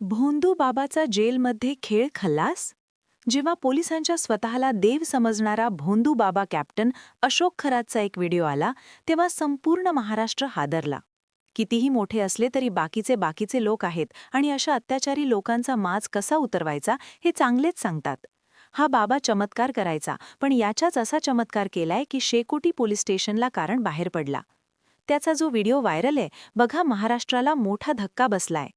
भोंदू बाबाचा जेलमध्ये खेळ खल्लास? जेव्हा पोलिसांच्या स्वतःला देव समजणारा भोंदू बाबा कॅप्टन अशोक खरातचा एक व्हिडिओ आला, तेव्हा संपूर्ण महाराष्ट्र हादरला. कितीही मोठे असले तरी बाकीचे लोक आहेत आणि अशा अत्याचारी लोकांचा माज कसा उतरवायचा हे चांगलेच सांगतात. हा बाबा चमत्कार करायचा, पण याच्याच असा चमत्कार केलाय की शेकोटी पोलीस स्टेशनला कारण बाहेर पडला. त्याचा जो व्हिडिओ व्हायरल आहे, बघा, महाराष्ट्राला मोठा धक्का बसलाय.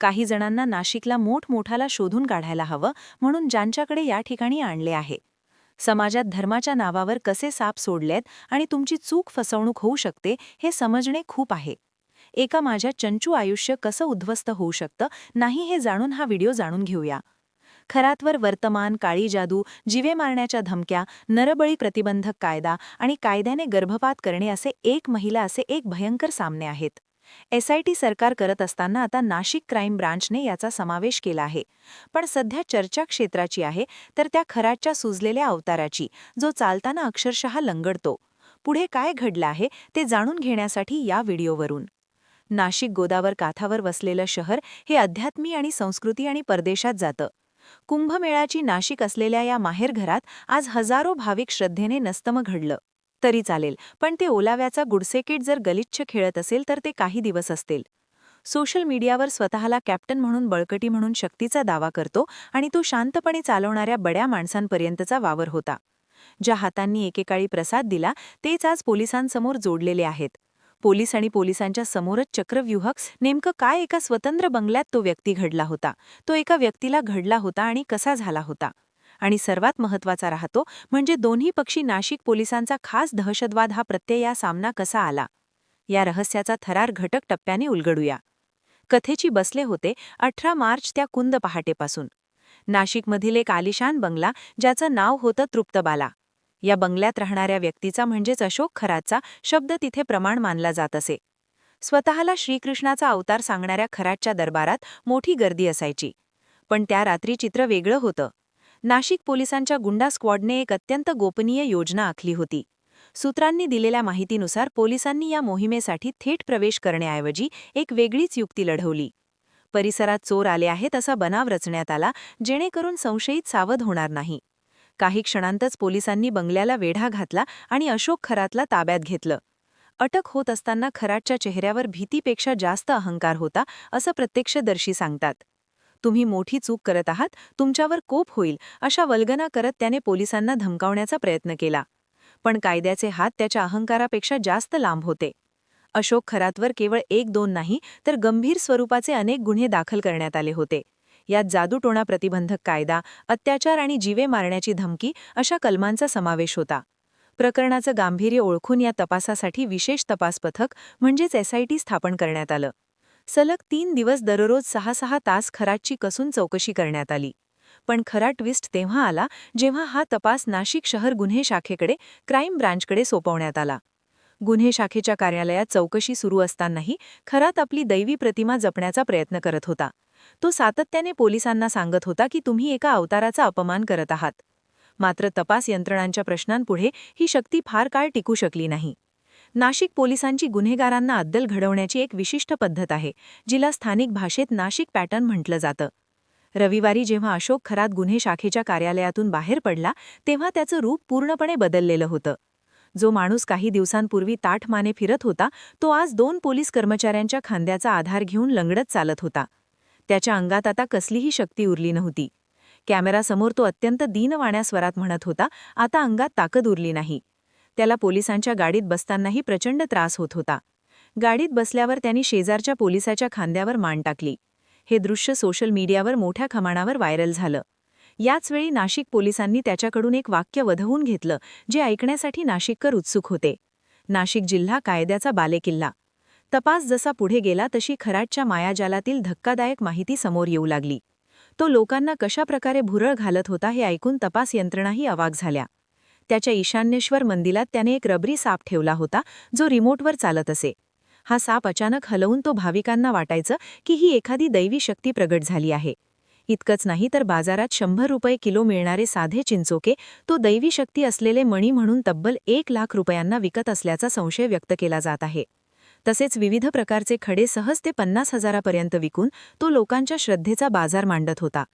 काही जणांना नाशिकला मोठमोठाला शोधून काढायला हवं, म्हणून ज्यांच्याकडे या ठिकाणी आणले आहे. समाजात धर्माच्या नावावर कसे साप सोडलेत आणि तुमची चूक फसवणूक होऊ शकते हे समजणे खूप आहे. एका माझ्या चंचू आयुष्य कसं उद्ध्वस्त होऊ शकतं नाही हे जाणून हा व्हिडिओ जाणून घेऊया. खरातवर वर्तमान, काळी जादू, जीवे मारण्याच्या धमक्या, नरबळी प्रतिबंधक कायदा आणि कायद्याने गर्भपात करणे असे एक भयंकर सामने आहेत. SIT सरकार करत असताना आता नाशिक क्राईम ब्रांचने याचा समावेश केला आहे. पण सध्या चर्चा क्षेत्राची आहे तर त्या खरातच्या सुजलेल्या अवताराची, जो चालताना अक्षरशः लंगडतो. पुढे काय घडलं आहे ते जाणून घेण्यासाठी या व्हिडिओवरून. नाशिक गोदावर काठावर वसलेलं शहर हे अध्यात्मी आणि संस्कृती आणि परदेशात जातं. कुंभमेळ्याची नाशिक असलेल्या या माहेरघरात आज हजारो भाविक श्रद्धेने नस्तम घडलं तरी चालेल, पण ते ओलाव्याचा गुडसेकीट जर गलिच्छ खेळत असेल तर ते काही दिवस असतील. सोशल मीडियावर स्वतःला कॅप्टन म्हणून, बळकटी म्हणून शक्तीचा दावा करतो आणि तो शांतपणे चालवणाऱ्या बड्या माणसांपर्यंतचा वावर होता. ज्या हातांनी एकेकाळी प्रसाद दिला तेच आज पोलिसांसमोर जोडलेले आहेत. पोलीस आणि पोलिसांच्या समोरच चक्रव्यूह. नेमकं काय एका स्वतंत्र बंगल्यात तो व्यक्ती घडला होता, तो एका व्यक्तीला घडला होता आणि कसा झाला होता. आणि सर्वात महत्त्वाचा राहतो म्हणजे दोन्ही पक्षी नाशिक पोलिसांचा खास दहशतवाद हा प्रत्यय या सामना कसा आला. या रहस्याचा थरार घटक टप्प्याने उलगडूया. कथेची बसले होते 18 मार्च त्या कुंद पहाटेपासून. नाशिकमधील एक आलिशान बंगला ज्याचं नाव होतं तृप्तबाला. या बंगल्यात राहणाऱ्या व्यक्तीचा म्हणजेच अशोक खरातचा शब्द तिथे प्रमाण मानला जात असे. स्वतःला श्रीकृष्णाचा अवतार सांगणाऱ्या खरातच्या दरबारात मोठी गर्दी असायची. पण त्या रात्री चित्र वेगळं होतं. नाशिक पोलिसांच्या गुंडा स्क्वॉडने एक अत्यंत गोपनीय योजना आखली होती. सूत्रांनी दिलेल्या माहितीनुसार पोलिसांनी या मोहिमेसाठी थेट प्रवेश करण्याऐवजी एक वेगळीच युक्ती लढवली. परिसरात चोर आले आहेत असा बनाव रचण्यात आला, जेणेकरून संशयित सावध होणार नाही. काही क्षणांतच पोलिसांनी बंगल्याला वेढा घातला आणि अशोक खरातला ताब्यात घेतलं. अटक होत असताना खरातच्या चेहऱ्यावर भीतीपेक्षा जास्त अहंकार होता, असं प्रत्यक्षदर्शी सांगतात. तुम्ही मोठी चूक करत आहात, तुमच्यावर कोप होईल, अशा वल्गना करत त्याने पोलिसांना धमकावण्याचा प्रयत्न केला. पण कायद्याचे हात त्याच्या अहंकारापेक्षा जास्त लांब होते. अशोक खरातवर केवळ 1-2 नाही तर गंभीर स्वरूपाचे अनेक गुन्हे दाखल करण्यात आले होते. यात जादूटोणा प्रतिबंधक कायदा, अत्याचार आणि जीवे मारण्याची धमकी अशा कलमांचा समावेश होता. प्रकरणाचं गांभीर्य ओळखून या तपासासाठी विशेष तपास पथक म्हणजेच SIT स्थापन करण्यात आलं. सलग 3 दिवस दररोज 6-6 तास खरातची कसून चौकशी करण्यात आली. पण खरा ट्विस्ट तेव्हा आला जेव्हा हा तपास नाशिक शहर गुन्हे शाखेकडे, क्राईम ब्रांचकडे सोपवण्यात आला. गुन्हे शाखेच्या कार्यालयात चौकशी सुरू असतानाही खरात आपली दैवी प्रतिमा जपण्याचा प्रयत्न करत होता. तो सातत्याने पोलिसांना सांगत होता की तुम्ही एका अवताराचा अपमान करत आहात. मात्र तपास यंत्रणांच्या प्रश्नांपुढे ही शक्ती फार काळ टिकू शकली नाही. नाशिक पोलिसांची गुन्हेगारांना अद्दल घडवण्याची एक विशिष्ट पद्धत आहे, जिला स्थानिक भाषेत नाशिक पॅटर्न म्हटलं जातं. रविवारी जेव्हा अशोक खरात गुन्हे शाखेच्या कार्यालयातून बाहेर पडला तेव्हा त्याचं रूप पूर्णपणे बदललेलं होतं. जो माणूस काही दिवसांपूर्वी ताठ माने फिरत होता तो आज 2 पोलीस कर्मचाऱ्यांच्या खांद्याचा आधार घेऊन लंगडत चालत होता. त्याच्या अंगात आता कसलीही शक्ती उरली नव्हती. कॅमेरासमोर तो अत्यंत दीनवाण्या स्वरात म्हणत होता, आता अंगात ताकद उरली नाही. त्याला पोलिसांच्या गाडीत बसतानाही प्रचंड त्रास होत होता. गाडीत बसल्यावर त्यांनी शेजारच्या पोलिसाच्या खांद्यावर मान टाकली. हे दृश्य सोशल मीडियावर मोठ्या खमाणावर व्हायरल झालं. याचवेळी नाशिक पोलिसांनी त्याच्याकडून एक वाक्य वधवून घेतलं, जे ऐकण्यासाठी नाशिककर उत्सुक होते. नाशिक जिल्हा कायद्याचा बालेकिल्ला. तपास जसा पुढे गेला तशी खरातच्या मायाजालातील धक्कादायक माहिती समोर येऊ लागली. तो लोकांना कशा प्रकारे भुरळ घालत होता हे ऐकून तपास यंत्रणाही अवाक झाल्या. त्याच्या ईशान्येश्वर मंदिरात त्याने एक रबरी साप ठेवला होता, जो रिमोटवर चालत असे. हा साप अचानक हलवून तो भाविकांना वाटायचं की ही एखादी दैवी शक्ती प्रगट झाली आहे. इतकंच नाही तर बाजारात 100 रुपये किलो मिळणारे साधे चिंचोके तो दैवी शक्ती असलेले मणी म्हणून तब्बल 1 लाख रुपयांना विकत असल्याचा संशय व्यक्त केला जात आहे. तसेच विविध प्रकारचे खडे सहज ते 50,000पर्यंत विकून तो लोकांच्या श्रद्धेचा बाजार मांडत होता.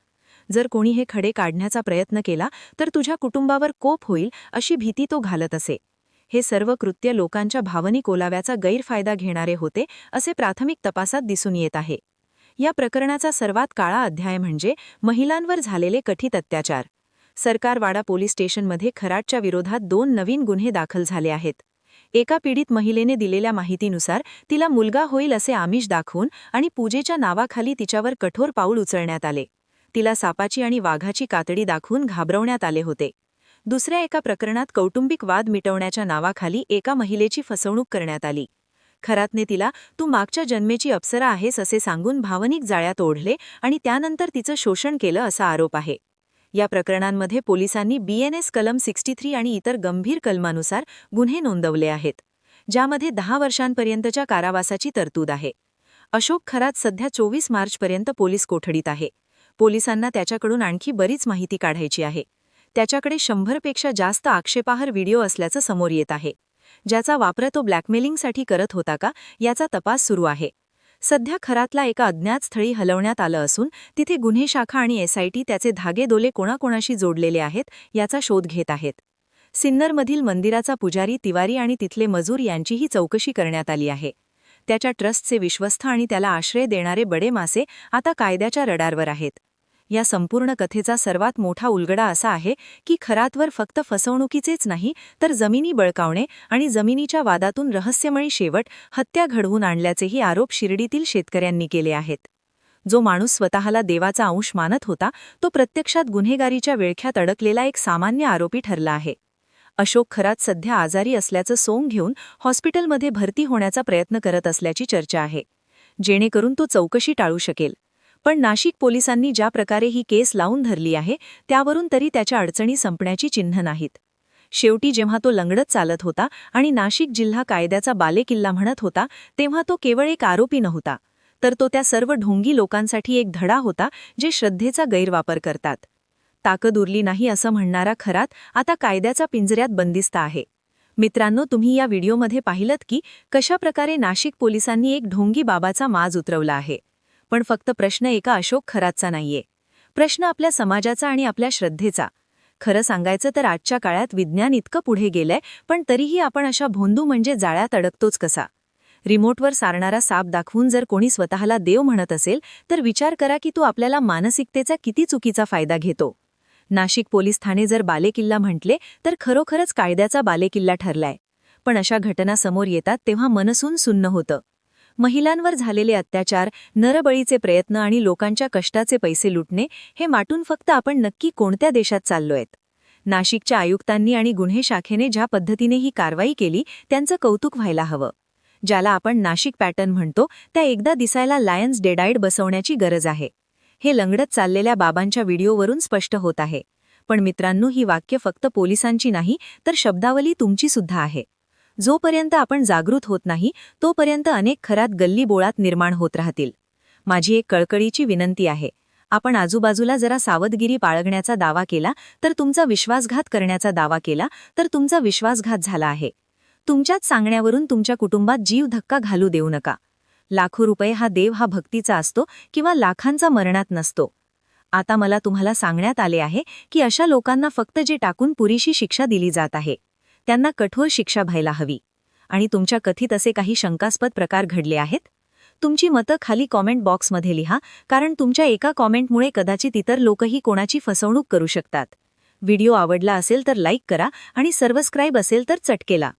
जर कोणी हे खडे काढण्याचा प्रयत्न केला तर तुझ्या कुटुंबावर कोप होईल अशी भीती तो घालत असे. हे सर्व कृत्य लोकांच्या भावनिक ओलाव्याचा गैरफायदा घेणारे होते असे प्राथमिक तपासात दिसून येत आहे. या प्रकरणाचा सर्वात काळा अध्याय म्हणजे महिलांवर झालेले कथित अत्याचार. सरकारवाडा पोलीस स्टेशनमध्ये खराटच्या विरोधात 2 नवीन गुन्हे दाखल झाले आहेत. एका पीडित महिलेने दिलेल्या माहितीनुसार तिला मुलगा होईल असे आमिष दाखवून आणि पूजेच्या नावाखाली तिच्यावर कठोर पाऊल उचलण्यात आले. तिला सापाची आणि वाघाची कातडी दाखवून घाबरवण्यात आले होते. दुसऱ्या एका प्रकरणात कौटुंबिक वाद मिटवण्याच्या नावाखाली एका महिलेची फसवणूक करण्यात आली. खरातने तिला तू मागच्या जन्मेची अप्सरा आहेस असे सांगून भावनिक जाळ्यात ओढले आणि त्यानंतर तिचं शोषण केलं असा आरोप आहे. या प्रकरणांमध्ये पोलिसांनी BNS कलम 63 आणि इतर गंभीर कलमानुसार गुन्हे नोंदवले आहेत, ज्यामध्ये 10 वर्षांपर्यंतच्या कारावासाची तरतूद आहे. अशोक खरात सध्या 24 मार्चपर्यंत पोलीस कोठडीत आहे. पोलिसांना त्याच्याकडून आणखी बरीच माहिती काढायची आहे. त्याच्याकडे 100पेक्षा जास्त आक्षेपार्ह व्हिडिओ असल्याचं समोर येत आहे. ज्याचा वापर तो ब्लॅकमेलिंगसाठी करत होता का याचा तपास सुरू आहे. सध्या खरातला एका अज्ञात स्थळी हलवण्यात आलं असून तिथे गुन्हे शाखा आणि SIT त्याचे धागेदोले कोणाकोणाशी जोडलेले आहेत याचा शोध घेत आहेत. सिन्नरमधील मंदिराचा पुजारी तिवारी आणि तिथले मजूर यांचीही चौकशी करण्यात आली आहे. त्याच्या ट्रस्टचे विश्वस्त आणि त्याला आश्रय देणारे बडे मासे आता कायद्याच्या रडारवर आहेत. या संपूर्ण कथेचा सर्वात मोठा उलगडा असा आहे की खरातवर फक्त फसवणुकीचेच नाही तर जमिनी बळकावणे आणि जमिनीच्या वादातून रहस्यमयी शेवट हत्या घडवून आणल्याचेही आरोप शिर्डीतील शेतकऱ्यांनी केले आहेत. जो माणूस स्वतःला देवाचा अंश मानत होता तो प्रत्यक्षात गुन्हेगारीच्या विळख्यात अडकलेला एक सामान्य आरोपी ठरला आहे. अशोक खरात सध्या आजारी असल्याचं सोंग घेऊन हॉस्पिटलमध्ये भरती होण्याचा प्रयत्न करत असल्याची चर्चा आहे, जेणेकरून तो चौकशी टाळू शकेल. पण नाशिक पोलिसांनी ज्या प्रकारे ही केस लावून धरली आहे त्यावरून तरी त्याच्या अडचणी संपण्याची चिन्ह नाहीत. शेवटी जेव्हा तो लंगडत चालत होता आणि नाशिक जिल्हा कायद्याचा बालेकिल्ला म्हणत होता तेव्हा तो केवळ एक आरोपी नव्हता, तर तो त्या सर्व ढोंगी लोकांसाठी एक धडा होता जे श्रद्धेचा गैरवापर करतात. ताकद उरली नाही असं म्हणणारा खरात आता कायद्याच्या पिंजऱ्यात बंदिस्त आहे. मित्रांनो, तुम्ही या व्हिडिओमध्ये पाहिलत की कशा प्रकारे नाशिक पोलिसांनी एक ढोंगी बाबाचा माज उतरवला आहे. पण फक्त प्रश्न एका अशोक खरातचा नाहीये. प्रश्न आपल्या समाजाचा आणि आपल्या श्रद्धेचा. खरं सांगायचं तर आजच्या काळात विज्ञान इतकं पुढे गेलंय, पण तरीही आपण अशा भोंदू म्हणजे जाळ्यात अडकतोच कसा? रिमोटवर सारणारा साप दाखवून जर कोणी स्वतःला देव म्हणत असेल तर विचार करा की तो आपल्याला मानसिकतेचा किती चुकीचा फायदा घेतो. नाशिक पोलीस ठाणे जर बालेकिल्ला म्हटले तर खरोखरच कायद्याचा बालेकिल्ला ठरलाय. पण अशा घटना समोर येतात तेव्हा मनसून सुन्न होतं. महिलांवर झालेले अत्याचार, नरबळीचे प्रयत्न आणि लोकांच्या कष्टाचे पैसे लुटणे हे माटून फक्त आपण नक्की कोणत्या देशात चाललोयत? नाशिकच्या आयुक्तांनी आणि गुन्हे शाखेने ज्या पद्धतीने ही कारवाई केली त्यांचं कौतुक व्हायला हवं. ज्याला आपण नाशिक पॅटर्न म्हणतो त्या एकदा दिसायला लायन्स डेडाईड बसवण्याची गरज आहे. हे लंगडत चाललेल्या बाबांच्या व्हिडिओवरून स्पष्ट होत आहे. पण मित्रांनो, ही वाक्य फक्त पोलिसांची नाही तर शब्दावली तुमची सुद्धा आहे. जोपर्यंत आपण जागृत होत नाही तोपर्यंत अनेक खरात गल्लीबोळात निर्माण होत राहतील. माझी एक कळकळीची विनंती आहे, आपण आजूबाजूला जरा सावधगिरी बाळगण्याचा दावा केला तर तुमचा विश्वासघात करण्याचा दावा केला तर तुमचा विश्वासघात झाला आहे. तुमच्याच सांगण्यावरून तुमच्या कुटुंबात जीव धक्का घालू देऊ नका. लाखो रुपये हा देव हा भक्तीचा असतो किंवा लाखांचा मरणात नसतो. आता मला तुम्हाला सांगण्यात आले आहे की अशा लोकांना फक्त जे टाकून पुरेशी शिक्षा दिली जात आहे त्यांना कठोर शिक्षा व्हायला हवी. आणि तुमच्या कथित असे काही शंकास्पद प्रकार घडले आहेत? तुमची मतं खाली कॉमेंट बॉक्समध्ये लिहा, कारण तुमच्या एका कॉमेंटमुळे कदाचित इतर लोकही कोणाची फसवणूक करू शकतात. व्हिडिओ आवडला असेल तर लाईक करा आणि सबस्क्राईब असेल तर चटकेला.